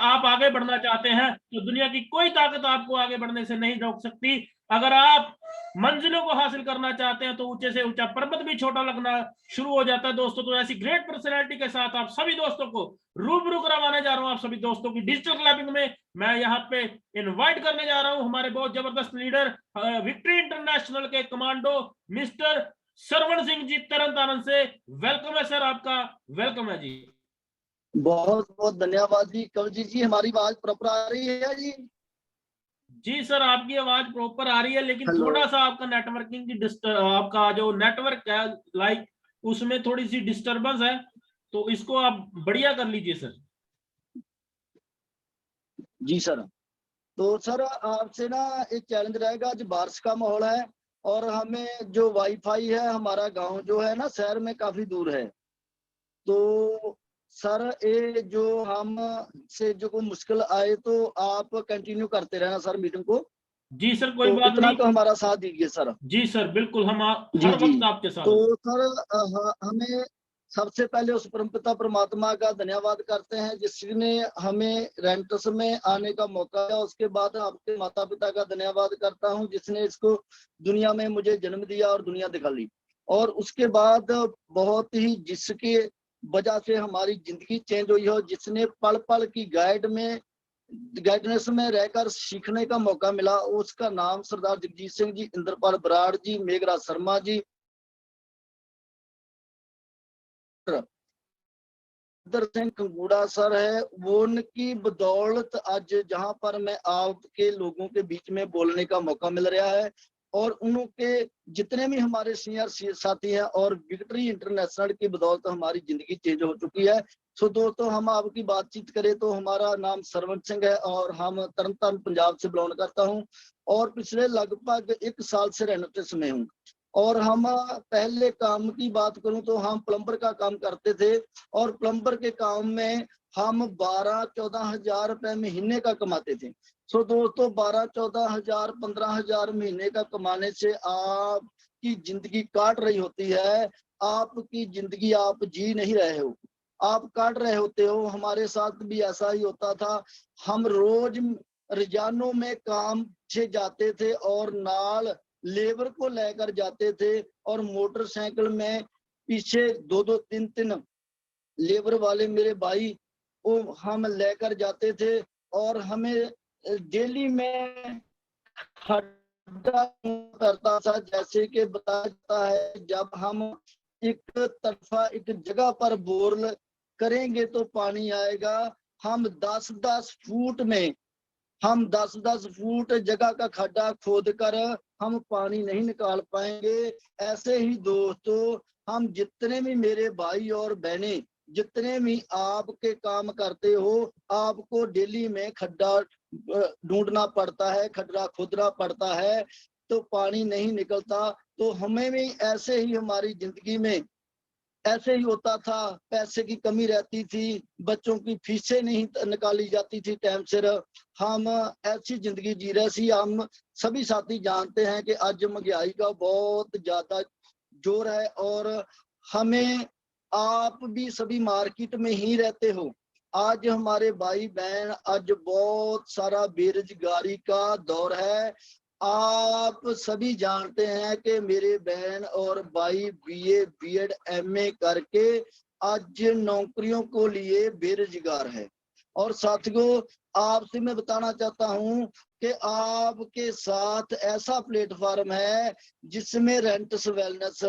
आप आगे बढ़ना चाहते हैं तो दुनिया की कोई ताकत आपको आगे बढ़ने से नहीं रोक सकती। अगर आप मंजिलों को हासिल करना चाहते हैं तो ऊंचे से ऊंचा पर्वत भी छोटा लगना शुरू हो जाता है दोस्तों। तो ऐसी ग्रेट पर्सनैलिटी के साथ आप सभी दोस्तों को रूबरू करवाने जा रहा हूं, आप सभी दोस्तों की डिजिटल क्लबिंग में मैं यहाँ पे इनवाइट करने जा रहा हूं हमारे बहुत जबरदस्त लीडर, विक्ट्री इंटरनेशनल के कमांडो मिस्टर सरवण सिंह जी तरन तारण से। वेलकम है सर, आपका वेलकम है जी। बहुत बहुत धन्यवाद जी। कवलजीत जी, हमारी आवाज प्रॉपर आ रही है जी? जी सर, आपकी आवाज प्रॉपर आ रही है, लेकिन हेलो। थोड़ा सा आपका नेटवर्किंग की आपका जो नेटवर्क है लाइक उसमें थोड़ी सी डिस्टरबेंस है, तो इसको आप बढ़िया कर लीजिए सर। जी सर। तो सर आपसे ना एक चैलेंज रहेगा। आज बारिश का माहौल है और हमें जो वाईफाई है, हमारा गांव जो है ना शहर में काफी दूर है। तो सर ये जो हम से जो कोई मुश्किल आए तो आप कंटिन्यू करते रहना सर मीटिंग को। जी सर, कोई तो बात इतना नहीं। तो हमारा साथ दीजिए सर। जी सर, बिल्कुल हम जी हर जी। वक्त आपके साथ तो हैं। सर हमें सबसे पहले उस परमपिता परमात्मा का धन्यवाद करते हैं जिसने हमें रेंटस में आने का मौका दिया। उसके बाद आपके माता पिता का धन्यवाद करता हूं जिसने इसको दुनिया में मुझे जन्म दिया और दुनिया दिखा ली। और उसके बाद बहुत ही जिसके वजह से हमारी जिंदगी चेंज हुई हो, जिसने पल पल की गाइडेंस में रहकर सीखने का मौका मिला, उसका नाम सरदार जगजीत सिंह जी, इंद्रपाल बराड़ जी, मेघराज शर्मा जी, सिंह कंगूड़ा सर है। वो उनकी बदौलत आज जहां पर मैं आपके लोगों के बीच में बोलने का मौका मिल रहा है। और उनके जितने भी हमारे सीनियर साथी हैं और विक्ट्री इंटरनेशनल की बदौलत हमारी जिंदगी चेंज हो चुकी है। सो दोस्तों, हम आपकी बातचीत करें तो हमारा नाम सरवण सिंह है और हम तरनताਰਨ पंजाब से बिलोंग करता हूं और पिछले लगभग 1 साल से रेंटस में हूं। और हम पहले काम की बात करूं तो हम प्लम्बर का काम करते थे और प्लम्बर के काम में हम 12-14 हजार रुपए महीने का कमाते थे। सो दोस्तों, 12-14 हजार 15 हजार महीने का कमाने से आपकी जिंदगी काट रही होती है। आपकी जिंदगी आप जी नहीं रहे हो, आप काट रहे होते हो। हमारे साथ भी ऐसा ही होता था। हम रोज रोजानों में काम से जाते थे और नाल लेबर को लेकर जाते थे और मोटरसाइकिल में पीछे 2-2 3-3 लेबर वाले मेरे भाई वो हम लेकर जाते थे। और हमें डेली में खड्डा करता था। जैसे कि बताया जाता है, जब हम एक तरफा एक जगह पर बोर करेंगे तो पानी आएगा। हम 10-10 फुट में हम 10-10 फुट जगह का खड्डा खोद कर हम पानी नहीं निकाल पाएंगे। ऐसे ही दोस्तों, हम जितने भी मेरे भाई और बहनें जितने भी आपके काम करते हो, आपको डेली में खड्डा ढूंढना पड़ता है, खड्डा खोदना पड़ता है, तो पानी नहीं निकलता। तो हमें भी ऐसे ही हमारी जिंदगी में ऐसे ही होता था। पैसे की कमी रहती थी, बच्चों की फीसें नहीं निकाली जाती थी टाइम सिर। हम ऐसी जिंदगी जी रहे थे। हम सभी साथी जानते हैं कि आज महंगाई का बहुत ज्यादा जोर है और हमें आप भी सभी मार्केट में ही रहते हो। आज हमारे भाई बहन आज बहुत सारा बेरोजगारी का दौर है। आप सभी जानते हैं कि मेरे बहन और भाई बीए बीएड एमए करके आज नौकरियों को लिए बेरोजगार है। और साथियों, आपसे मैं बताना चाहता हूं कि आपके साथ ऐसा प्लेटफॉर्म है जिसमें रेंटस वेलनेस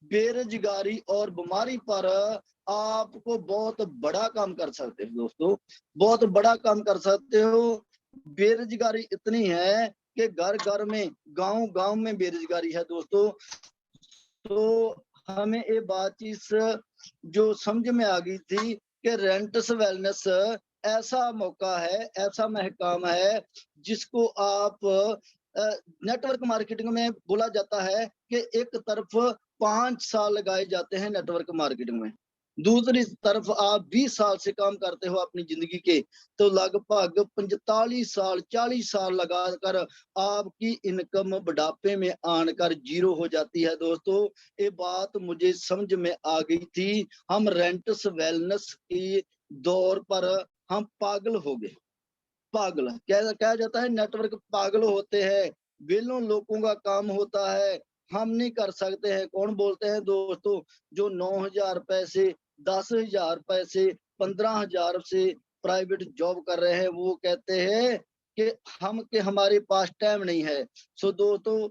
बेरोजगारी और बीमारी पर आपको बहुत बड़ा काम कर सकते हो दोस्तों, बहुत बड़ा काम कर सकते हो। बेरोजगारी इतनी है कि घर घर में गांव गांव में बेरोजगारी है दोस्तों। तो हमें ये बातचीत जो समझ में आ गई थी कि रेंटस वेलनेस ऐसा मौका है, ऐसा महकाम है जिसको आप नेटवर्क मार्केटिंग में बोला जाता है कि एक तरफ 5 साल लगाए जाते हैं नेटवर्क मार्केटिंग में, दूसरी तरफ आप 20 साल से काम करते हो अपनी जिंदगी के, तो लगभग 45 साल 40 साल लगाकर आपकी इनकम बुढ़ापे में आकर जीरो हो जाती है दोस्तों। ये बात मुझे समझ में आ गई थी। हम रेंटस वेलनेस के दौर पर हम पागल हो गए। पागल कहा जाता है नेटवर्क पागल होते हैं, वेलों लोगों का काम होता है, हम नहीं कर सकते हैं। कौन बोलते हैं दोस्तों, जो 9,000 रुपए से 10,000 रुपए से 15,000 से प्राइवेट जॉब कर रहे हैं, वो कहते हैं कि हमारे पास टाइम नहीं है। सो दोस्तों,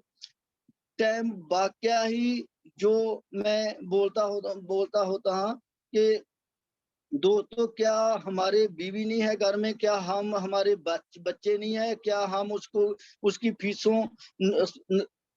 टाइम वाकया ही जो मैं बोलता होता हाँ कि दोस्तों, क्या हमारे बीवी नहीं है घर में, क्या हमारे बच्चे नहीं है, क्या हम उसको उसकी फीसों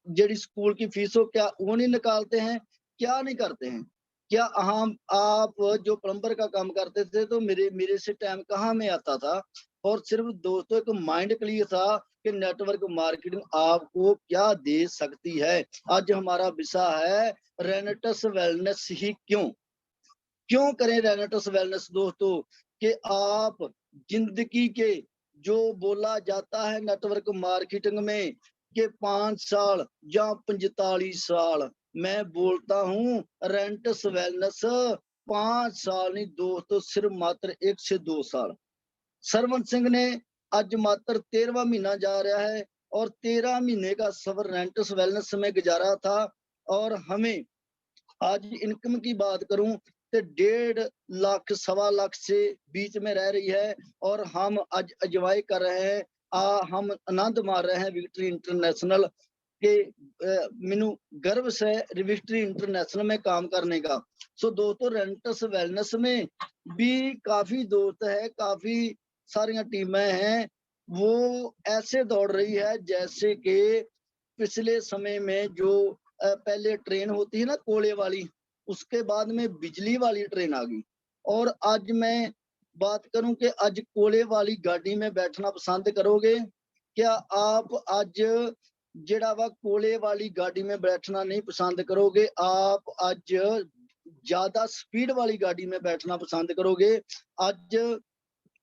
जेडी स्कूल की फीसों क्या वो नहीं निकालते हैं, क्या नहीं करते हैं? क्या हम आप जो प्लम्बर का काम करते थे तो मेरे से टाइम कहाँ में आता था? और सिर्फ दोस्तों एक माइंड क्लियर था कि नेटवर्क मार्केटिंग आपको क्या दे सकती है। आज हमारा विषय है रेनेटस वेलनेस ही क्यों करें रेनेटस वेलनेस दोस्तों, कि आप जिंदगी के जो बोला जाता है नेटवर्क मार्केटिंग में कि 5 साल या 45 साल, मैं बोलता हूं रेनेटस वेलनेस 5 साल नहीं दोस्तों, सिर्फ मात्र 1 से 2 साल। सरवण सिंह ने आज मात्र 13वां महीना जा रहा है और 13 महीने का सफर रेनेटस वेलनेस में गुजारा था। और हमें आज इनकम की बात करूं तो 1.5 लाख 1.25 लाख से बीच में रह रही है और हम आज अजवाई कर रहे हैं। हम आनंद मार रहे हैं विक्ट्री इंटरनेशनल के। मैनू गर्व से विक्ट्री इंटरनेशनल में काम करने का। सो दोस्तों, रेंटस वेलनेस में भी काफी दोस्त है, काफी सारी टीमें हैं, वो ऐसे दौड़ रही है जैसे कि पिछले समय में जो पहले ट्रेन होती है ना कोयले वाली, उसके बाद में बिजली वाली ट्रेन आ गई। और आज मैं बात करूं कि आज कोयले वाली गाड़ी में बैठना पसंद करोगे? क्या आप आज जेड़ा वा कोयले वाली गाड़ी में बैठना नहीं पसंद करोगे, आप आज ज्यादा स्पीड वाली गाड़ी में बैठना पसंद करोगे? आज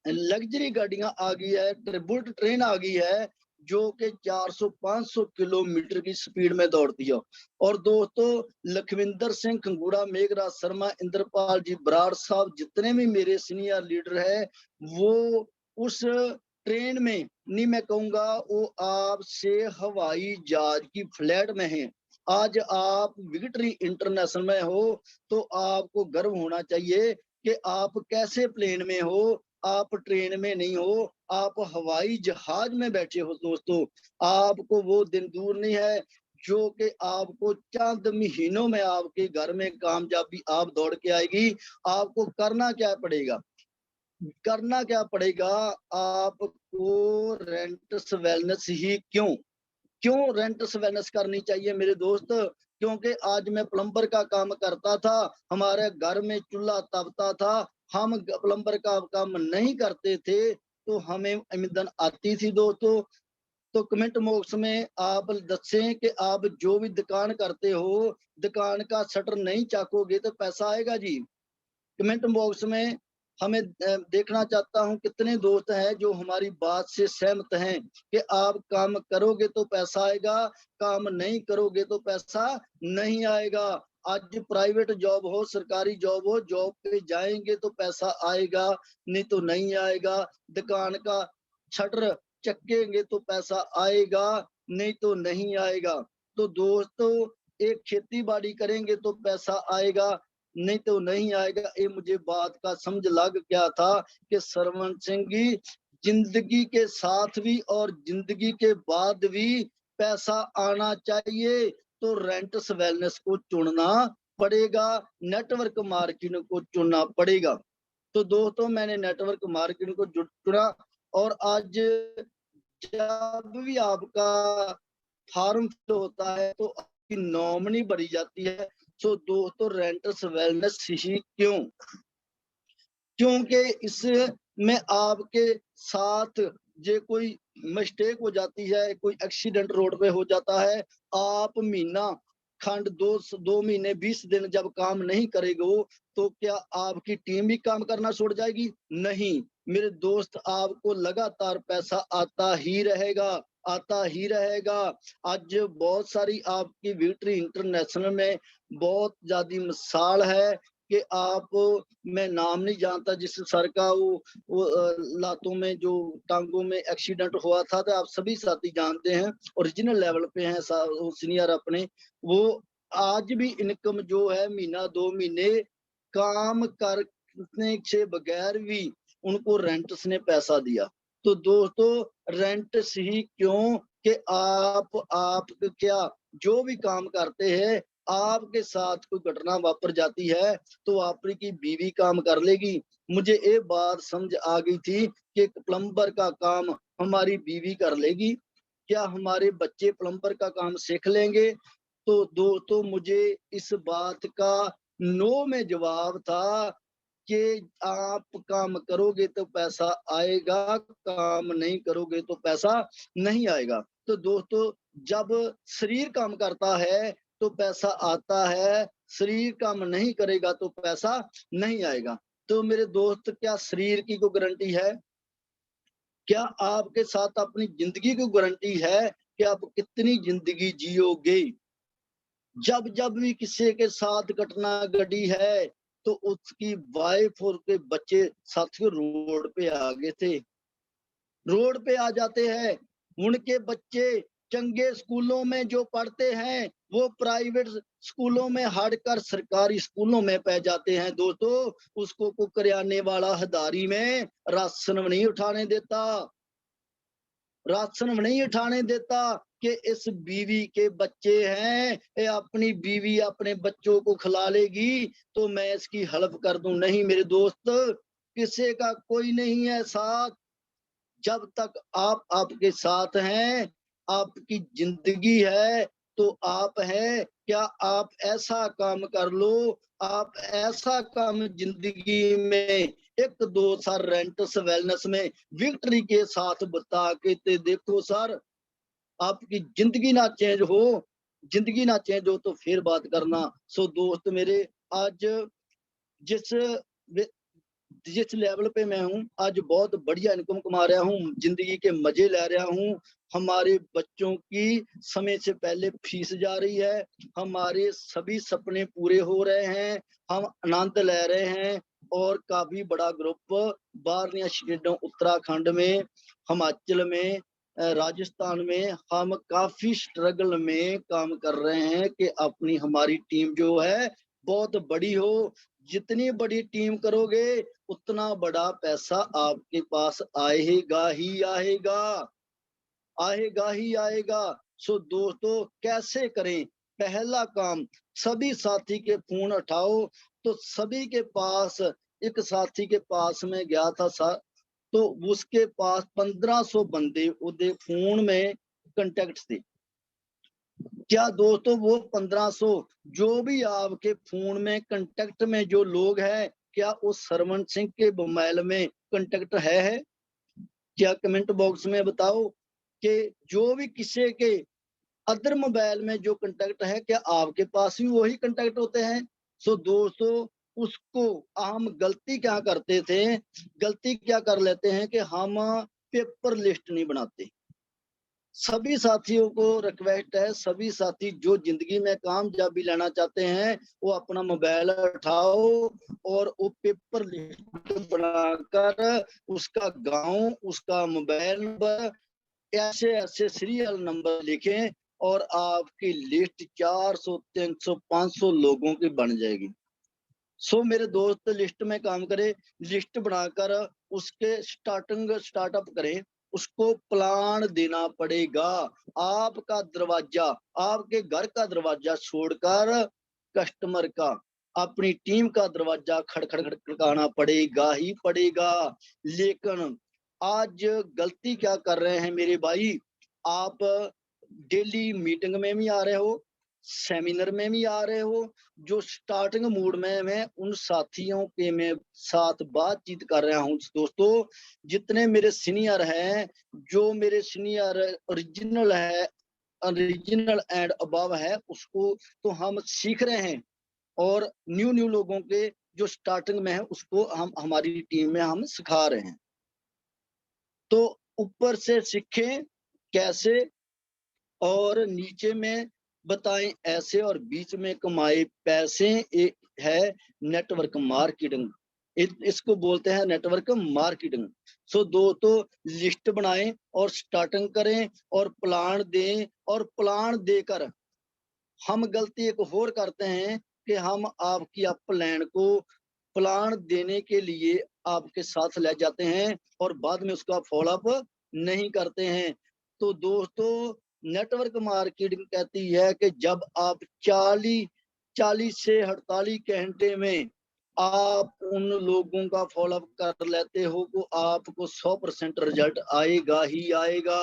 लग्जरी गाड़ियां आ गई है, बुलेट ट्रेन आ गई है जो कि 400-500 किलोमीटर की स्पीड में दौड़ती है। और दोस्तों, लखविंदर सिंह खंगूड़ा, मेघराज शर्मा, इंद्रपाल जी बराड़ साहब, जितने भी मेरे सीनियर लीडर है, वो उस ट्रेन में नहीं, मैं कहूंगा वो आपसे हवाई जहाज की फ्लाइट में है। आज आप विक्ट्री इंटरनेशनल में हो तो आपको गर्व होना चाहिए कि आप कैसे प्लेन में हो, आप ट्रेन में नहीं हो, आप हवाई जहाज में बैठे हो। दोस्तों, आपको वो दिन दूर नहीं है जो कि आपको चंद महीनों में आपके घर में कामयाबी आप दौड़ के आएगी। आपको करना क्या पड़ेगा? करना क्या पड़ेगा? आपको रेंटस वेलनेस ही क्यों रेंटस वेलनेस करनी चाहिए मेरे दोस्त? क्योंकि आज मैं प्लम्बर का काम करता था, हमारे घर में चूल्हा तपता था, हम प्लम्बर का काम नहीं करते थे तो हमें आमदन आती थी दोस्तों। तो कमेंट बॉक्स में आप दसें कि आप जो भी दुकान करते हो, दुकान का शटर नहीं चाकोगे तो पैसा आएगा जी? कमेंट बॉक्स में हमें देखना चाहता हूं कितने दोस्त हैं जो हमारी बात से सहमत हैं कि आप काम करोगे तो पैसा आएगा, काम नहीं करोगे तो पैसा नहीं आएगा। आज प्राइवेट जॉब हो, सरकारी जॉब हो, जॉब पे जाएंगे तो पैसा आएगा, नहीं तो नहीं आएगा। दुकान का शटर चकेंगे तो पैसा आएगा, नहीं तो नहीं आएगा। तो दोस्तों, एक खेती बाड़ी करेंगे तो पैसा आएगा, नहीं तो नहीं आएगा। ये मुझे बात का समझ लग गया था कि सरवण सिंह की जिंदगी के साथ भी और जिंदगी के बाद भी पैसा आना चाहिए तो रेंटस वेलनेस को चुनना पड़ेगा, नेटवर्क मार्केटिंग को चुनना पड़ेगा। तो दोस्तों, मैंने नेटवर्क मार्केटिंग को चुना। और आज जब भी आपका फार्म फिल होता है तो आपकी नॉमिनी बढ़ी जाती है। सो दोस्तों, रेंटस वेलनेस ही क्योंकि इसमें आपके साथ जे कोई मिस्टेक हो जाती है, कोई एक्सीडेंट रोड पे हो जाता है, आप महीना खंड 2 महीने 20 दिन जब काम नहीं करेगा तो क्या आपकी टीम भी काम करना छोड़ जाएगी? नहीं मेरे दोस्त, आपको लगातार पैसा आता ही रहेगा, आता ही रहेगा। आज बहुत सारी आपकी विक्ट्री इंटरनेशनल में बहुत ज्यादा मिसाल है कि आप, मैं नाम नहीं जानता, जिस सर का वो लातों में जो टांगों में एक्सीडेंट हुआ था, तो आप सभी साथी जानते हैं, ओरिजिनल लेवल पे हैं सीनियर अपने। वो आज भी इनकम जो है महीना 2 महीने काम करने से बगैर भी उनको रेंट्स ने पैसा दिया। तो दोस्तों रेंट्स ही क्यों कि आप क्या जो भी काम करते हैं, आपके साथ कोई घटना वापर जाती है तो आपकी बीवी काम कर लेगी। मुझे ये बात समझ आ गई थी कि प्लम्बर का काम हमारी बीवी कर लेगी, क्या हमारे बच्चे प्लम्बर का काम सीख लेंगे? तो दोस्तों मुझे इस बात का नो में जवाब था कि आप काम करोगे तो पैसा आएगा, काम नहीं करोगे तो पैसा नहीं आएगा। तो दोस्तों जब शरीर काम करता है तो पैसा आता है, शरीर काम नहीं करेगा तो पैसा नहीं आएगा। तो मेरे दोस्त, क्या शरीर की कोई गारंटी है? क्या आपके साथ अपनी जिंदगी की गारंटी है कि आप कितनी जिंदगी जियोगे? जब जब भी किसी के साथ घटना घटी है तो उसकी वाइफ और के बच्चे साथियों रोड पे आ गए थे, रोड पे आ जाते हैं। उनके बच्चे चंगे स्कूलों में जो पढ़ते हैं वो प्राइवेट स्कूलों में हटकर सरकारी स्कूलों में पै जाते हैं। दोस्तों उसको को करियाने वाला हदारी में राशन नहीं उठाने देता, राशन नहीं उठाने देता कि इस बीवी के बच्चे हैं, ये अपनी बीवी अपने बच्चों को खिला लेगी तो मैं इसकी हेल्प कर दूं। नहीं मेरे दोस्त, किसी का कोई नहीं है साथ। जब तक आप आपके साथ हैं, आपकी जिंदगी है तो आप हैं। क्या आप ऐसा काम कर लो, आप ऐसा काम जिंदगी में 1-2 साल रेंटस वेलनेस में विक्ट्री के साथ बता के ते देखो सर, आपकी जिंदगी ना चेंज हो, जिंदगी ना चेंज हो तो फिर बात करना। सो दोस्त मेरे, आज जिस जिस लेवल पे मैं हूँ, आज बहुत बढ़िया इनकम कमा रहा हूँ, जिंदगी के मजे ले रहा हूँ। हमारे बच्चों की समय से पहले फीस जा रही है, हमारे सभी सपने पूरे हो रहे हैं, हम आनंद ले रहे हैं। और काफी बड़ा ग्रुप बाहर स्टेटों, उत्तराखंड में, हिमाचल में, राजस्थान में हम काफी स्ट्रगल में काम कर रहे हैं कि अपनी हमारी टीम जो है बहुत बड़ी हो। जितनी बड़ी टीम करोगे उतना बड़ा पैसा आपके पास आएगा ही आएगा, आएगा ही आएगा। सो दोस्तों कैसे करें? पहला काम, सभी साथी के फोन उठाओ। तो सभी के पास, एक साथी के पास में गया था तो उसके पास 1500 बंदे उदे फोन में कांटेक्ट थे। क्या दोस्तों वो 1500 जो भी आपके फोन में कांटेक्ट में जो लोग हैं, क्या उस सरवण सिंह के मोबाइल में कांटेक्ट है? क्या कमेंट बॉक्स में बताओ कि जो भी किसी के अदर मोबाइल में जो कांटेक्ट है, क्या आपके पास भी वही कांटेक्ट होते हैं? सो दोस्तों उसको हम गलती क्या करते थे, गलती क्या कर लेते हैं कि हम पेपर लिस्ट नहीं बनाते। सभी साथियों को रिक्वेस्ट है, सभी साथी जो जिंदगी में कामयाबी लेना चाहते हैं वो अपना मोबाइल उठाओ और वो पेपर लिस्ट बनाकर उसका गांव, उसका मोबाइल नंबर, ऐसे ऐसे सीरियल नंबर लिखें और आपकी लिस्ट 400, 300, 500 लोगों की बन जाएगी। सो मेरे दोस्त लिस्ट में काम करे, लिस्ट बनाकर उसके स्टार्टअप करें, उसको प्लान देना पड़ेगा। आपका दरवाजा, आपके घर का दरवाजा छोड़कर कस्टमर का, अपनी टीम का दरवाजा खड़खड़ाना पड़ेगा ही पड़ेगा। लेकिन आज गलती क्या कर रहे हैं मेरे भाई, आप डेली मीटिंग में भी आ रहे हो, सेमिनार में भी आ रहे हो, जो स्टार्टिंग मूड में मैं उन साथियों के मैं साथ बातचीत कर रहा हूँ। दोस्तों जितने मेरे सीनियर हैं, जो मेरे सीनियर ओरिजिनल है, ओरिजिनल एंड अबव है, उसको तो हम सीख रहे हैं और न्यू न्यू लोगों के जो स्टार्टिंग में है उसको हम हमारी टीम में हम सिखा रहे हैं। तो ऊपर से सीखें कैसे और नीचे में बताएं ऐसे, और बीच में कमाए पैसे है नेटवर्क मार्केटिंग। इसको बोलते हैं नेटवर्क मार्केटिंग। सो दोस्तों लिस्ट बनाएं और स्टार्टिंग करें और प्लान दें, और प्लान देकर हम गलती एक और करते हैं कि हम आपकी प्लान को प्लान देने के लिए आपके साथ ले जाते हैं और बाद में उसका फॉलोअप नहीं करते हैं। तो दोस्तों नेटवर्क मार्केटिंग कहती है कि जब आप 40 से 48 घंटे में आप उन लोगों का फॉलोअप कर लेते हो तो आपको 100% रिजल्ट आएगा ही आएगा।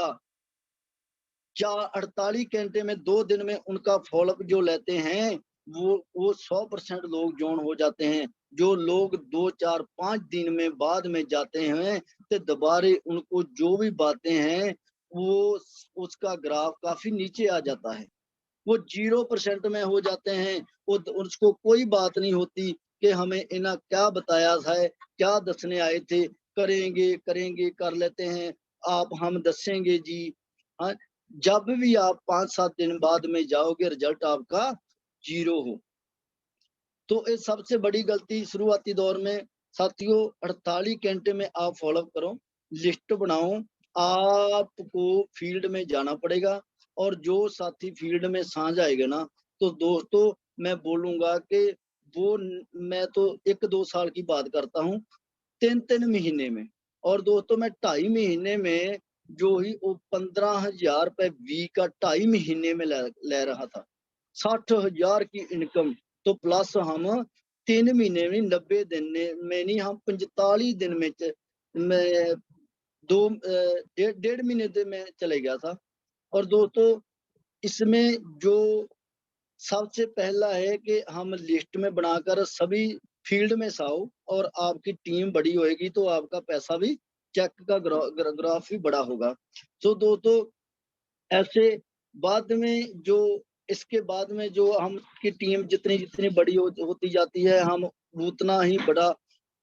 48 घंटे में 2 दिन में उनका फॉलोअप जो लेते हैं वो 100% लोग जॉइन हो जाते हैं। जो लोग 2 4 5 दिन में बाद में जाते हैं तो दोबारे उनको जो भी बातें हैं वो उसका ग्राफ काफी नीचे आ जाता है, वो 0% में हो जाते हैं। वो उसको कोई बात नहीं होती कि हमें इन्हें क्या बताया है, क्या दसने आए थे, करेंगे करेंगे कर लेते हैं, आप हम दसेंगे जी। हाँ, जब भी आप 5-7 दिन बाद में जाओगे रिजल्ट आपका 0 हो। तो ये सबसे बड़ी गलती शुरुआती दौर में साथियों 48 घंटे में आप फॉलो करो, लिस्ट बनाओ, आपको फील्ड में जाना पड़ेगा। और जो साथी फील्ड में साझ आएगा ना, तो दोस्तों मैं बोलूंगा कि वो मैं तो 1-2 साल की बात करता हूँ, 3-3 महीने में, और दोस्तों मैं 2.5 महीने में जो ही वो 15,000 रुपए वीक का 2.5 महीने में ले रहा था, 60,000 की इनकम। तो प्लस हम 3 महीने में 90 दिन में नहीं, हम 45 दिन में मैं डेढ़ महीने में चले गया था। और दोस्तों इसमें जो सबसे पहला है कि हम लिस्ट में बनाकर सभी फील्ड में साओ, और आपकी टीम बड़ी होएगी तो आपका पैसा भी चेक का ग्राफ भी बड़ा होगा। तो दोस्तों ऐसे बाद में जो इसके बाद में जो हम की टीम जितनी जितनी बड़ी होती जाती है, हम उतना ही बड़ा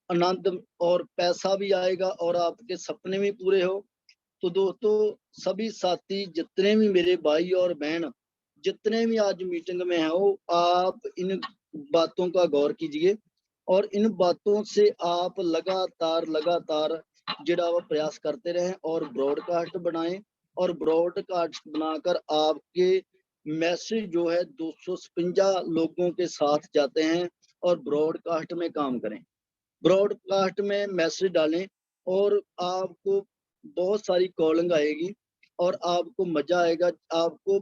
आनंद और पैसा भी आएगा और आपके सपने भी पूरे हो। तो दोस्तों सभी साथी जितने भी मेरे भाई और बहन जितने भी आज मीटिंग में हो, आप इन बातों का गौर कीजिए और इन बातों से आप लगातार लगातार जिड़ा वो प्रयास करते रहें और ब्रॉडकास्ट बनाएं। और ब्रॉडकास्ट बनाकर आपके मैसेज जो है 256 लोगों के साथ जाते हैं, और ब्रॉडकास्ट में काम करें, ब्रॉडकास्ट में मैसेज डालें, और आपको बहुत सारी कॉलिंग आएगी और आपको मजा आएगा। आपको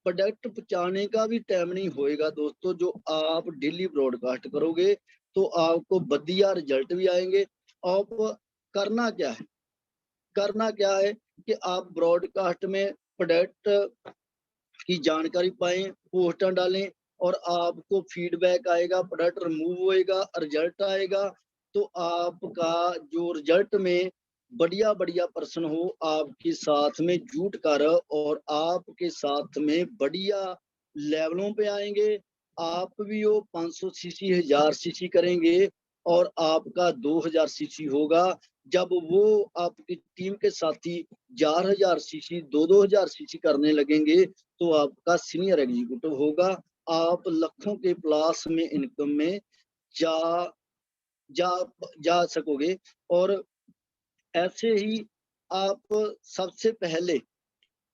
प्रोडक्ट पहुंचाने का भी टाइम नहीं होएगा दोस्तों। जो आप डेली ब्रॉडकास्ट करोगे तो आपको बढ़िया रिजल्ट भी आएंगे। आप करना क्या है, करना क्या है कि आप ब्रॉडकास्ट में प्रोडक्ट की जानकारी पाएं, पोस्टर डालें, और आपको फीडबैक आएगा, प्रोडक्ट रिमूव होएगा, रिजल्ट आएगा। तो आपका जो रिजल्ट में बढ़िया बढ़िया पर्सन हो आपके साथ में जुट कर और आपके साथ में बढ़िया लेवलों पे आएंगे। आप भी वो 500 सीसी 1000 सीसी करेंगे और आपका 2000 सीसी होगा। जब वो आपकी टीम के साथी 4000 सीसी 2000 सीसी करने लगेंगे तो आपका सीनियर एग्जीक्यूटिव होगा। आप लाखों के प्लस में इनकम में जा जा जा सकोगे। और ऐसे ही आप सबसे पहले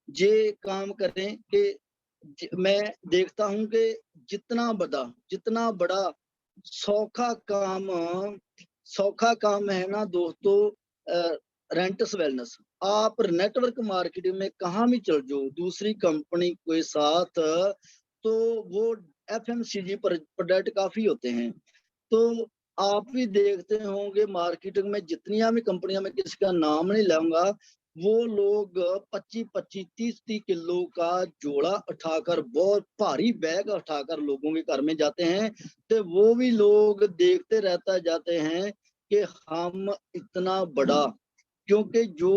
ये काम करें कि मैं देखता हूं कि जितना बड़ा सौखा काम सौखा काम है ना दोस्तों, रेंटस वेलनेस। आप नेटवर्क मार्केटिंग में कहाँ भी चल जाओ दूसरी कंपनी के साथ, तो वो एफएमसीजी प्रोडक्ट काफी होते हैं। तो आप भी देखते होंगे मार्केटिंग में जितनी भी कंपनियां, मैं किसी का नाम नहीं लाऊंगा, वो लोग 25-25 30-30 किलो का जोड़ा उठाकर बहुत भारी बैग उठाकर लोगों के घर में जाते हैं। तो वो भी लोग देखते रहता जाते हैं कि हम इतना बड़ा, क्योंकि जो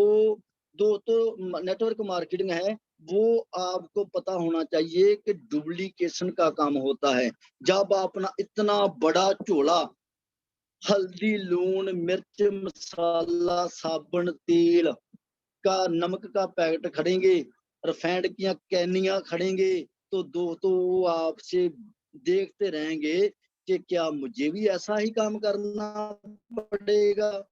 दोस्तों नेटवर्क मार्केटिंग है वो आपको पता होना चाहिए कि डुप्लीकेशन का काम होता है। जब अपना इतना बड़ा झोला हल्दी लून मिर्च मसाला साबुन तेल का नमक का पैकेट खड़ेंगे, रिफाइंड की कैनियां खड़ेंगे, तो दोस्तों वो आपसे देखते रहेंगे कि क्या मुझे भी ऐसा ही काम करना पड़ेगा?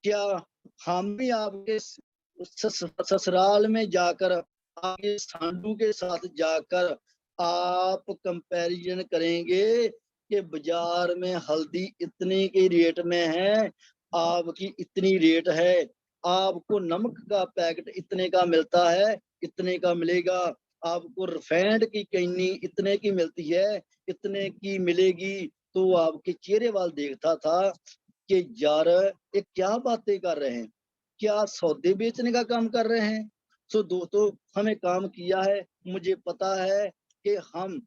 क्या हम भी आपके ससुराल में जाकर, आपके सांडू के साथ जाकर आप कंपैरिजन करेंगे कि बाजार में हल्दी इतने के रेट में है, आपकी इतनी रेट है, आपको नमक का पैकेट इतने का मिलता है, इतने का मिलेगा, आपको रिफाइंड की कैनी इतने की मिलती है, इतने की मिलेगी। तो आपके चेहरे वाल देखता था कि यार ये क्या बातें कर रहे हैं, क्या सौदे बेचने का काम कर रहे हैं। सो दोस्तों, हमें काम किया है, मुझे पता है कि हम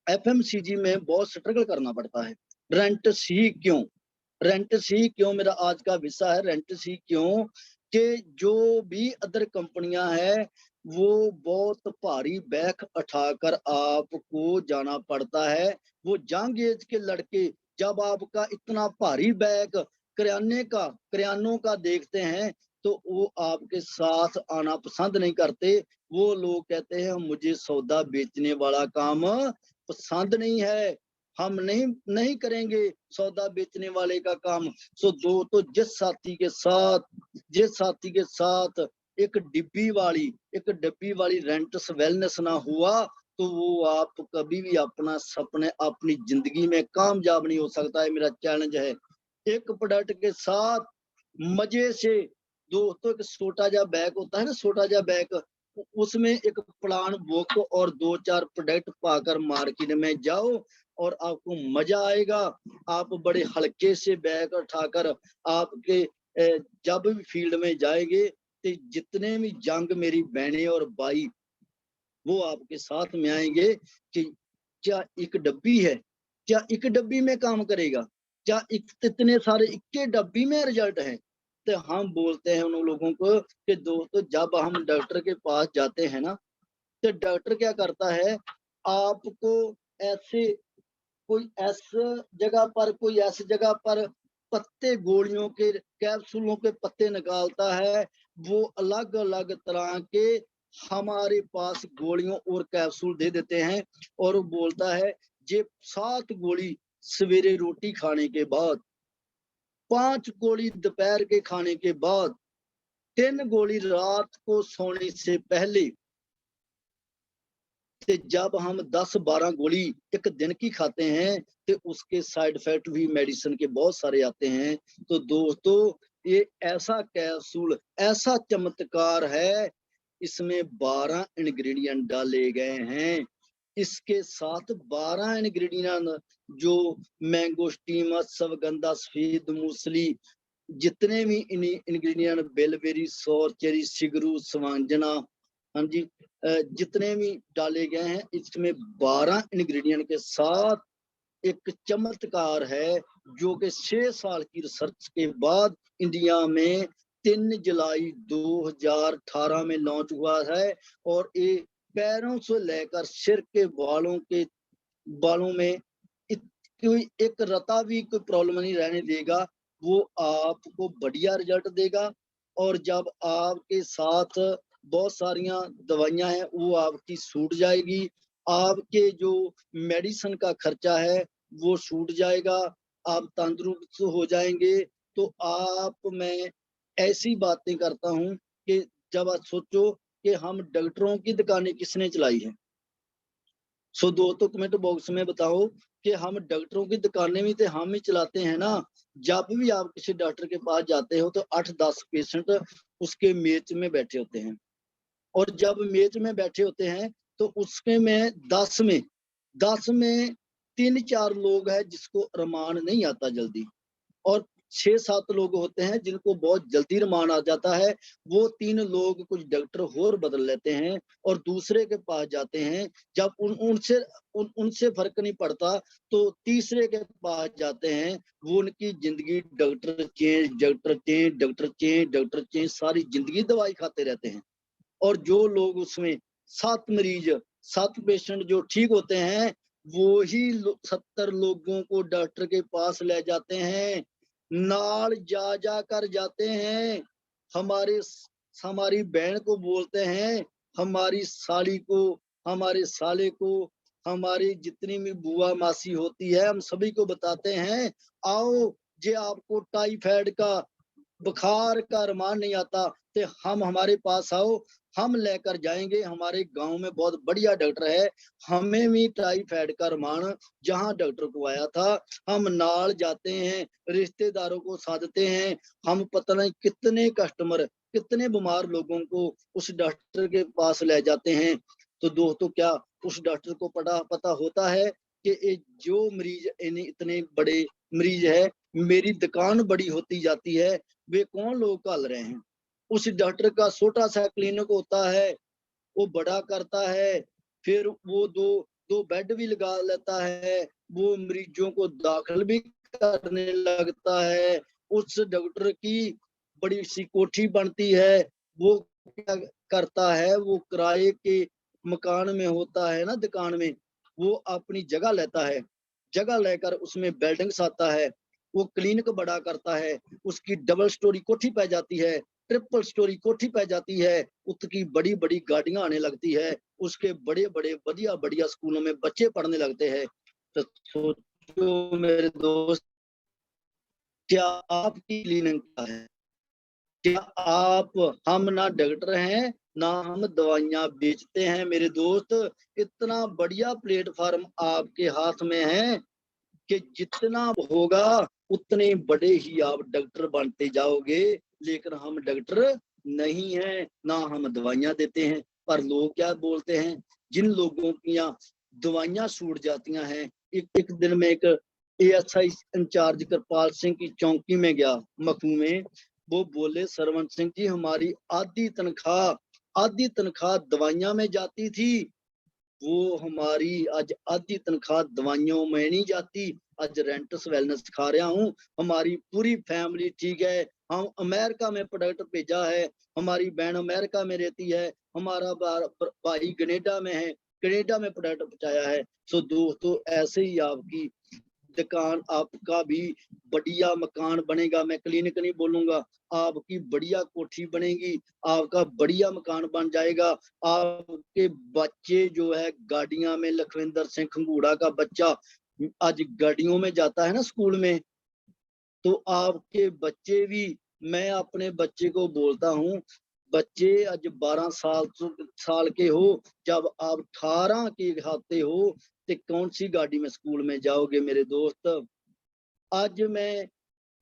एफएमसीजी में बहुत स्ट्रगल करना पड़ता है। रेंट सी क्यों, रेंट सी क्यों मेरा आज का विषय है। रेंट सी क्यों कि जो भी अदर कंपनियां हैं वो बहुत भारी बैग उठाकर आपको जाना पड़ता है। वो यंग एज के लड़के जब आपका इतना भारी बैग करियानों का देखते हैं तो वो आपके साथ आना पसंद नहीं करते। वो लोग कहते हैं मुझे सौदा बेचने वाला काम पसंद नहीं है, हम नहीं करेंगे सौदा बेचने वाले का काम। सो दो तो जिस साथी के साथ एक डिब्बी वाली रेंटस वेलनेस ना हुआ तो वो आप कभी भी अपना सपने अपनी जिंदगी में कामयाब नहीं हो सकता है। मेरा चैलेंज है एक प्रोडक्ट के साथ मजे से। दोस्तों, एक छोटा जा बैग होता है ना, छोटा जा बैग, उसमें एक प्लान बुक और 2-4 प्रोडक्ट पाकर मार्केट में जाओ और आपको मजा आएगा। आप बड़े हल्के से बैग उठाकर आपके जब भी फील्ड में जाएंगे तो जितने भी जंग मेरी बहनें और भाई वो आपके साथ में आएंगे कि क्या एक डब्बी है, क्या एक डब्बी में काम करेगा, क्या इतने सारे इक्के डब्बी में रिजल्ट है। तो हम बोलते हैं उन लोगों को कि दोस्तों जब हम डॉक्टर के पास जाते हैं ना तो डॉक्टर क्या करता है, आपको ऐसे कोई ऐसी जगह पर पत्ते गोलियों के कैप्सूलों के पत्ते निकालता है। वो अलग अलग तरह के हमारे पास गोलियों और कैप्सूल दे देते हैं और वो बोलता है ये 7 गोली सवेरे रोटी खाने के बाद, 5 गोली दोपहर के खाने के बाद, 3 गोली रात को सोने से पहले। ते जब हम 10-12 गोली एक दिन की खाते हैं तो उसके साइड इफेक्ट भी मेडिसिन के बहुत सारे आते हैं। तो दोस्तों, ये ऐसा कैप्सूल, ऐसा चमत्कार है, इसमें 12 इंग्रेडिएंट डाले गए हैं। इसके साथ 12 इंग्रेडिएंट जो मैंगोस्टीन, अश्वगंधा, सफेद मूसली, जितने भी इंग्रेडिएंट, बेलबेरी, सौर चेरी, सिगरू, स्वांजना, हाँ जी, जितने भी डाले गए हैं इसमें 12 इंग्रेडिएंट के साथ एक चमत्कार है जो कि 6 साल की रिसर्च के बाद इंडिया में 3 जुलाई 2018 में लॉन्च हुआ है। और ये पैरों से लेकर सिर के बालों में कोई एक रता भी कोई प्रॉब्लम नहीं रहने देगा। वो आपको बढ़िया रिजल्ट देगा। और जब आपके साथ बहुत सारियां दवाइयां हैं वो आपकी छूट जाएगी, आपके जो मेडिसिन का खर्चा है वो छूट जाएगा, आप तंदुरुस्त हो जाएंगे। तो मैं ऐसी बातें करता हूं कि जब आप सोचो कि हम डॉक्टरों की दुकानें किसने चलाई है। सो दोस्तों, कमेंट बॉक्स में बताओ कि हम डॉक्टरों की दुकानें भी तो हम ही चलाते हैं ना। जब भी आप किसी डॉक्टर के पास जाते हो तो 8-10 पेशेंट उसके मेज में बैठे होते हैं और जब मेज में बैठे होते हैं तो उसके में 10 में 3-4 लोग हैं जिसको रमान नहीं आता जल्दी, और 6-7 लोग होते हैं जिनको बहुत जल्दी रमान आ जाता है। वो 3 लोग कुछ डॉक्टर और बदल लेते हैं और दूसरे के पास जाते हैं। जब उनसे फर्क नहीं पड़ता तो तीसरे के पास जाते हैं। वो उनकी जिंदगी डॉक्टर चेंज सारी जिंदगी दवाई खाते रहते हैं। और जो लोग उसमें 7 पेशेंट जो ठीक होते हैं वो ही 70 लोगों को डॉक्टर के पास ले जाते हैं, नाल जा कर जाते हैं। हमारी बहन को बोलते हैं, हमारी साली को, हमारे साले को, हमारी जितनी भी बुआ मासी होती है, हम सभी को बताते हैं, आओ जे आपको टाइफाइड का, बुखार का रमान नहीं आता तो हम हमारे पास आओ, हम लेकर जाएंगे। हमारे गांव में बहुत बढ़िया डॉक्टर है, हमें भी टाइफाइड का रमान जहां डॉक्टर को आया था, हम नाल जाते हैं, रिश्तेदारों को साधते हैं, हम पता नहीं कितने कस्टमर, कितने बीमार लोगों को उस डॉक्टर के पास ले जाते हैं। तो दोस्तों, क्या उस डॉक्टर को पता होता है कि ये जो मरीज इतने बड़े मरीज है, मेरी दुकान बड़ी होती जाती है, वे कौन लोग कल रहे हैं। उस डॉक्टर का छोटा सा क्लिनिक होता है, वो बड़ा करता है, फिर वो दो दो बेड भी लगा लेता है, वो मरीजों को दाखिल भी करने लगता है। उस डॉक्टर की बड़ी सी कोठी बनती है, वो क्या करता है, वो किराए के मकान में होता है ना, दुकान में, वो अपनी जगह लेता है, जगह लेकर उसमें बिल्डिंग्स आता है, वो क्लिनिक बड़ा करता है, उसकी डबल स्टोरी कोठी पै जाती है, ट्रिपल स्टोरी कोठी पै जाती है, उसकी बड़ी बड़ी गाड़ियां आने लगती है, उसके बड़े बड़े बढ़िया बढ़िया स्कूलों में बच्चे पढ़ने लगते हैं। तो सोचो मेरे दोस्त, क्या आपकी क्लिनिक क्या है? क्या आप, हम ना डॉक्टर हैं, ना हम दवाइयां बेचते हैं मेरे दोस्त। इतना बढ़िया प्लेटफॉर्म आपके हाथ में है कि जितना होगा उतने बड़े ही आप डॉक्टर बनते जाओगे। लेकिन हम डॉक्टर नहीं हैं, ना हम दवाइयां देते हैं। पर लोग क्या बोलते हैं, जिन लोगों की दवाइयां छूट जाती हैं, एक दिन में एक ASI इंचार्ज कृपाल सिंह की चौकी में गया मखू में, वो बोले, सरवंत सिंह जी, हमारी आधी तनख्वाह दवाइयां में जाती थी, वो हमारी आज आधी तनख्वाह दवाइयों में नहीं जाती, आज रेंटस वेलनेस खा रहा हूँ, हमारी पूरी फैमिली ठीक है, हम अमेरिका में प्रोडक्ट भेजा है, हमारी बहन अमेरिका में रहती है, हमारा भाई कनेडा में है, कनेडा में प्रोडक्ट पहुंचाया है। सो दोस्तों, ऐसे ही आपकी दुकान, आपका भी बढ़िया मकान बनेगा, मैं क्लिनिक नहीं बोलूंगा, आपकी बढ़िया कोठी बनेगी, आपका बढ़िया मकान बन जाएगा। आपके बच्चे जो है गाड़ियां में, लखविंदर सिंह खंगूड़ा का बच्चा आज गाड़ियों में जाता है ना स्कूल में, तो आपके बच्चे भी, मैं अपने बच्चे को बोलता हूँ, बच्चे आज 12 साल के हो, जब आप 18 के खाते हो तो कौन सी गाड़ी में स्कूल में जाओगे मेरे दोस्त। आज मैं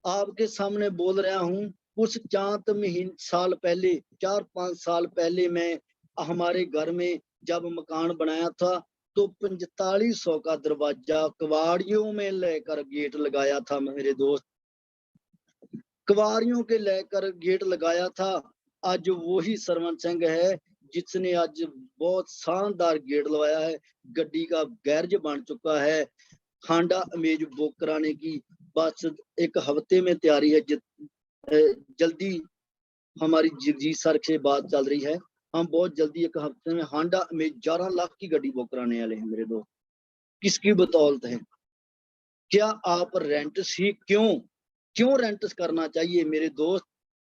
आपके सामने बोल रहा हूँ, कुछ चांद महीने साल पहले, 4-5 साल पहले, मैं हमारे घर में जब मकान बनाया था, तो 4500 का दरवाजा कबाड़ियों में लेकर गेट लगाया था मेरे दोस्त, कवारियों के लेकर गेट लगाया था। आज वही सरवंत सिंह है जिसने आज बहुत शानदार गेट लगाया है, गड्डी का गैरेज बन चुका है, हांडा इमेज बुक कराने की बस एक हफ्ते में तैयारी है। जल्दी हमारी जगजीत सर से बात चल रही है, हम बहुत जल्दी एक हफ्ते में हांडा इमेज 11 लाख की गाड़ी बुक कराने वाले हैं मेरे दोस्त। किसकी बदौलत है? क्या आप रेंट ही क्यों रेंट करना चाहिए मेरे दोस्त?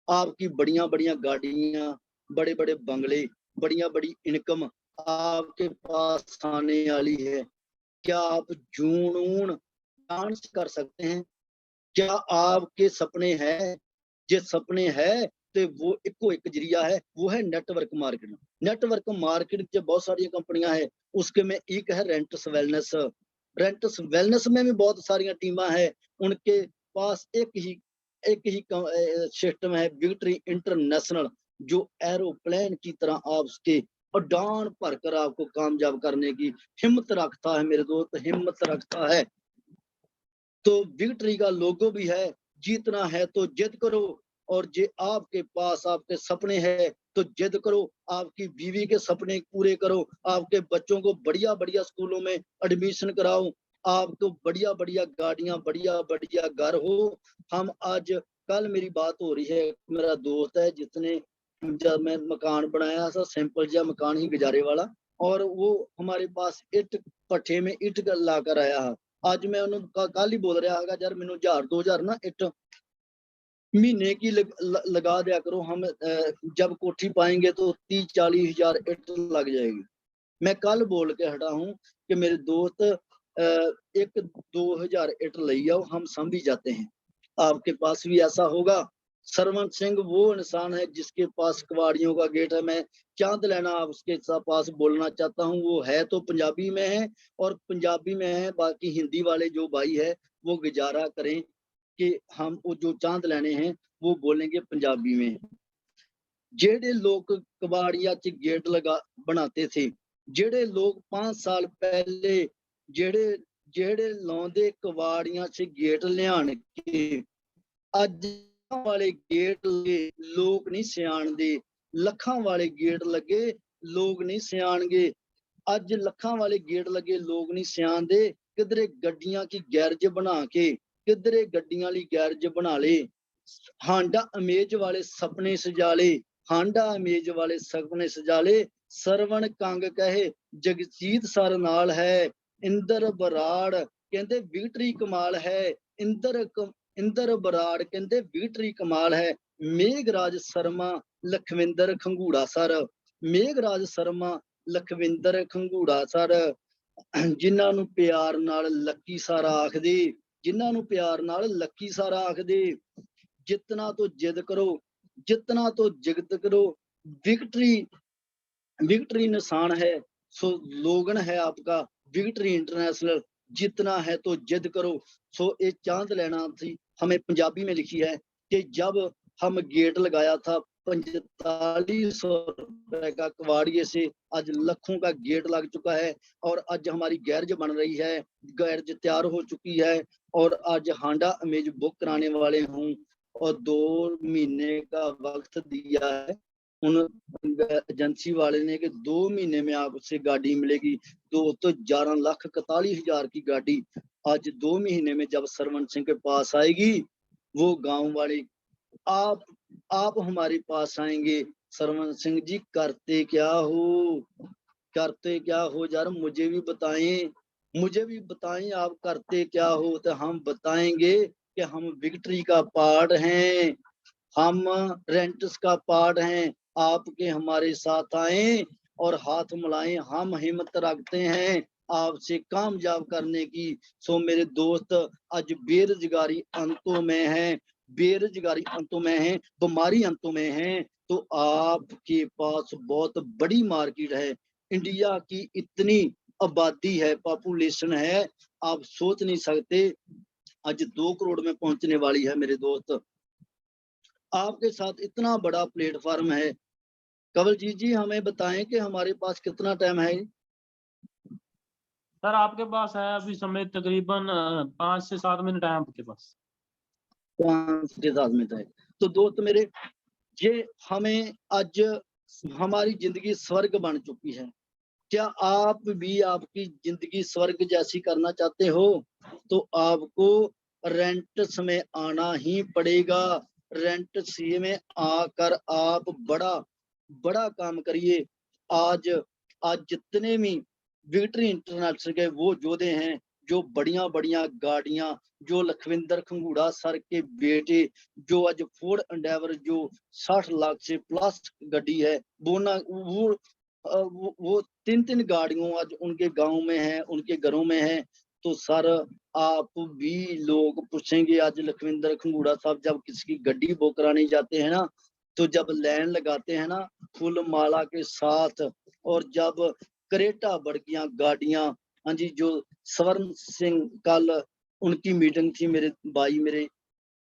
आपकी बढ़िया बढ़िया गाड़ियां, बड़े बड़े बंगले, बढ़िया बड़ी इनकम आपके पास आने वाली है। क्या आप जुनून डांस कर सकते हैं? क्या आपके सपने हैं? जे सपने है तो वो इको एक जरिया है, वो है नेटवर्क मार्केट। नेटवर्क मार्केट जो बहुत सारी कंपनियां है, उसके में एक है रेंटस वेलनेस। रेंटस वेलनेस में भी बहुत सारी टीमां है, उनके पास एक ही सिस्टम है, विक्ट्री इंटरनेशनल, जो एरोप्लेन की तरह आप उसके उड़ान भरकर आपको कामयाब करने की हिम्मत रखता है मेरे दोस्त, हिम्मत रखता है। तो विक्ट्री का लोगो भी है, जीतना है तो जिद करो, और जे आपके पास आपके सपने हैं तो जिद करो, आपकी बीवी के सपने पूरे करो, आपके बच्चों को बढ़िया बढ़िया स्कूलों में एडमिशन कराओ, आपको बढ़िया बढ़िया गाड़ियां, बढ़िया बढ़िया घर हो। हम आज कल मेरी बात हो रही है, मेरा दोस्त है जिसने, जब मैं मकान बनाया था, सिंपल जा मकान ही गुजारे वाला, और वो हमारे पास इट पट्ठे में इट ला कर आया है। आज मैं उन्होंने कल ही बोल रहा है, यार मैंने 1000-2000 ना इट महीने की लगा दिया करो, हम जब कोठी पाएंगे तो 30-40 हजार इट लग जाएगी। मैं कल बोल के हटा हूँ कि मेरे दोस्त एक 2000 इट ले आओ, हम समझ जाते हैं। आपके पास भी ऐसा होगा। सरवण सिंह वो इंसान है जिसके पास कबाड़ियों का गेट है। मैं चांद लेना आप उसके पास बोलना चाहता हूँ। वो है तो पंजाबी में है और पंजाबी में है, बाकी हिंदी वाले जो भाई है वो गुजारा करें कि हम वो जो चांद लेने हैं वो बोलेंगे पंजाबी में। जेड़े लोग कबाड़िया च गेट लगा बनाते थे, जेड़े लोग 5 साल पहले जेड़े जेड़े लाਉਂਦੇ कबाड़िया च गेट लियान के ਅੱਜ वाले गेट लगे लोग नहीं सियाणदे, ਲੱਖਾਂ वाले गेट लगे लोग नहीं सियाणगे। ਅੱਜ ਲੱਖਾਂ वाले गेट लगे लोग नहीं सियाणदे। किधरे गड्डियां की गैरज बना के किधरे गड्डियां ली गैरज बना ले। हांडा अमेज वाले सपने सजा ले, हांडा अमेज वाले सपने सजा ले। सरवण कंग कहे जगजीत सर नाल है, इंदर बराड़ कहते विक्ट्री कमाल है। इंदर बराड़ कहते विक्ट्री कमाल है। मेघराज शर्मा लखविंदर खंगूड़ा सर, मेघराज शर्मा लखविंदर खंगूड़ा सर, जिन्हां नूं प्यार नाल लक्की सारा आखदे, जिन्हां नूं प्यार नाल लक्की सारा आखदे। जितना तो जिद करो, जितना तो जिद करो, विक्ट्री विक्ट्री निशान है। सो लोगन है आपका विक्ट्री इंटरनेशनल, जितना है तो जिद करो। सो ये चांद लेना थी हमें पंजाबी में लिखी है कि जब हम गेट लगाया था 4500 रुपए का कबाड़िए से, आज लाखों का गेट लग चुका है और आज हमारी गैरज बन रही है, गैरज तैयार हो चुकी है और आज हांडा अमेज बुक कराने वाले हूँ और 2 महीने का वक्त दिया है उन एजेंसी वाले ने कि 2 महीने में आपसे गाड़ी मिलेगी। तो 11,41,000 की गाड़ी आज 2 महीने में जब सरवण सिंह के पास आएगी, वो गांव वाले आप हमारे पास आएंगे, सरवण सिंह जी करते क्या हो, करते क्या हो यार, मुझे भी बताएं, मुझे भी बताएं आप करते क्या हो। तो हम बताएंगे कि हम विक्ट्री का पार्ट हैं, हम रेंटस का पार्ट हैं। आपके हमारे साथ आए और हाथ मिलाएं, हम हिम्मत रखते हैं आपसे कामयाब करने की। सो मेरे दोस्त आज बेरोजगारी अंतों में है, बेरोजगारी अंतों में है, बीमारी अंतों में है। तो आपके पास बहुत बड़ी मार्केट है, इंडिया की इतनी आबादी है, पॉपुलेशन है, आप सोच नहीं सकते। आज 2 करोड़ में पहुंचने वाली है मेरे दोस्त। आपके साथ इतना बड़ा प्लेटफॉर्म है। कवलजीत जी हमें बताएं कि हमारे पास कितना टाइम है। सर आपके पास है अभी समय तकरीबन 5 से 7 मिनट है आपके पास। 5 से 7 मिनट है। तो दोस्त मेरे, ये हमें आज हमारी जिंदगी स्वर्ग बन चुकी है। क्या आप भी आपकी जिंदगी स्वर्ग जैसी करना चाहते हो तो आपको रेंट्स में आना ही पड़ेगा। रेंट्स में आकर आप बड़ा बड़ा काम करिए। आज आज जितने भी विक्ट्री इंटरनेशनल के वो योद्धे हैं, जो बढ़िया बढ़िया गाड़ियां, जो लखविंदर खंगूड़ा सर के बेटे, जो आज फोर्ड एंडेवर जो 60 लाख से प्लस गड्डी है, वो 3 गाड़ियों आज उनके गांव में है, उनके घरों में है। तो सर आप भी लोग पूछेंगे, आज लखविंदर खंगूड़ा साहब जब किसी की गड्डी बुक कराने जाते हैं ना, तो जब लाइन लगाते हैं ना फुल माला के साथ, और जब क्रेटा बड़कियां गाड़ियां, हाँ जी, जो स्वर्ण सिंह कल उनकी मीटिंग थी, मेरे भाई मेरे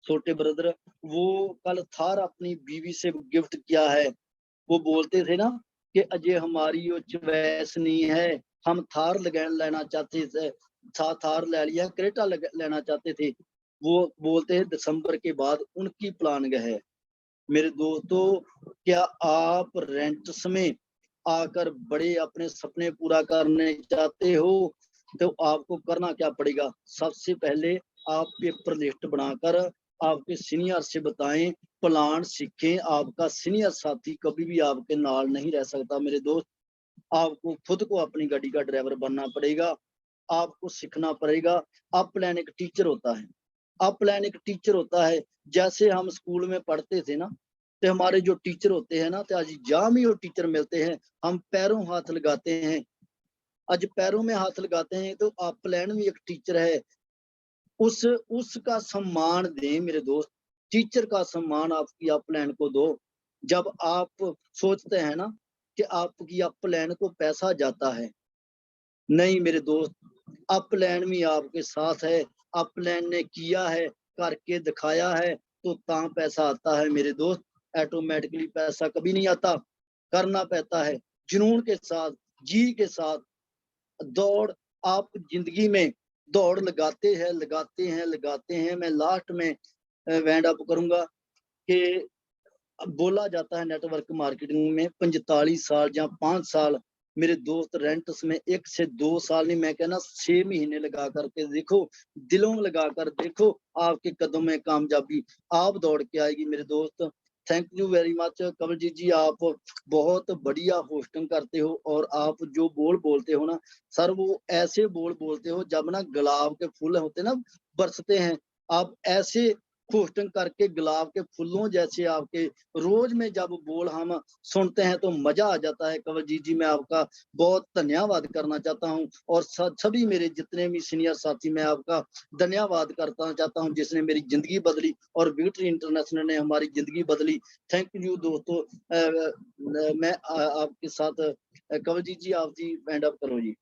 छोटे ब्रदर, वो कल थार अपनी बीवी से गिफ्ट किया है। वो बोलते थे ना कि अजय हमारी वो चॉइस नहीं है, हम थार लेना चाहते थे, थार ले लिया, क्रेटा लेना चाहते थे। वो बोलते हैं दिसंबर के बाद उनकी प्लानिंग है। मेरे दोस्तों, क्या आप रेंट्स में आकर बड़े अपने सपने पूरा करने चाहते हो तो आपको करना क्या पड़ेगा। सबसे पहले आप पेपर लिस्ट बनाकर आपके सीनियर से बताएं, प्लान सीखें। आपका सीनियर साथी कभी भी आपके नाल नहीं रह सकता मेरे दोस्त। आपको खुद को अपनी गाड़ी का ड्राइवर बनना पड़ेगा, आपको सीखना पड़ेगा। अपलाइन एक टीचर होता है, अपलाइन एक टीचर होता है। जैसे हम स्कूल में पढ़ते थे ना, तो हमारे जो टीचर होते हैं ना, तो आज जाम ही वो टीचर मिलते हैं, हम पैरों हाथ लगाते हैं आज पैरों में हाथ लगाते हैं, तो अपलैन भी एक टीचर है, उसका सम्मान दें मेरे दोस्त। टीचर का सम्मान आपकी अपलैन को दो। जब आप सोचते हैं ना कि आपकी अपलैन को पैसा जाता है, नहीं मेरे दोस्त, अपलैन भी आपके साथ है। अपलैन ने किया है, करके दिखाया है, तो ता पैसा आता है मेरे दोस्त। ऑटोमेटिकली पैसा कभी नहीं आता, करना पड़ता है जुनून के साथ, जी के साथ। दौड़ आप जिंदगी में दौड़ लगाते हैं, लगाते हैं, लगाते हैं। मैं लास्ट में वाइंड अप करूंगा कि बोला जाता है नेटवर्क मार्केटिंग में 45 साल या 5 साल मेरे दोस्त रेंट्स में 1 से 2 साल नहीं, मैं कहना 6 महीने लगा करके देखो, दिलों में लगा कर देखो, आपके कदम में कामयाबी आप दौड़ के आएगी मेरे दोस्त। Thank you very much Kawaljeet ji, आप बहुत बढ़िया होस्टिंग करते हो, और आप जो बोल बोलते हो ना सर, वो ऐसे बोल बोलते हो जब ना गुलाब के फूल होते ना बरसते हैं, आप ऐसे होस्टिंग करके गुलाब के फूलों जैसे आपके रोज में जब बोल हम सुनते हैं तो मजा आ जाता है। कवलजीत जी, मैं आपका बहुत धन्यवाद करना चाहता हूँ, और सभी मेरे जितने भी सीनियर साथी, मैं आपका धन्यवाद करता चाहता हूँ जिसने मेरी जिंदगी बदली, और विक्ट्री इंटरनेशनल ने हमारी जिंदगी बदली। थैंक यू दोस्तों। मैं आपके साथ कवलजीत जी, आप जी वाइंड अप करो जी।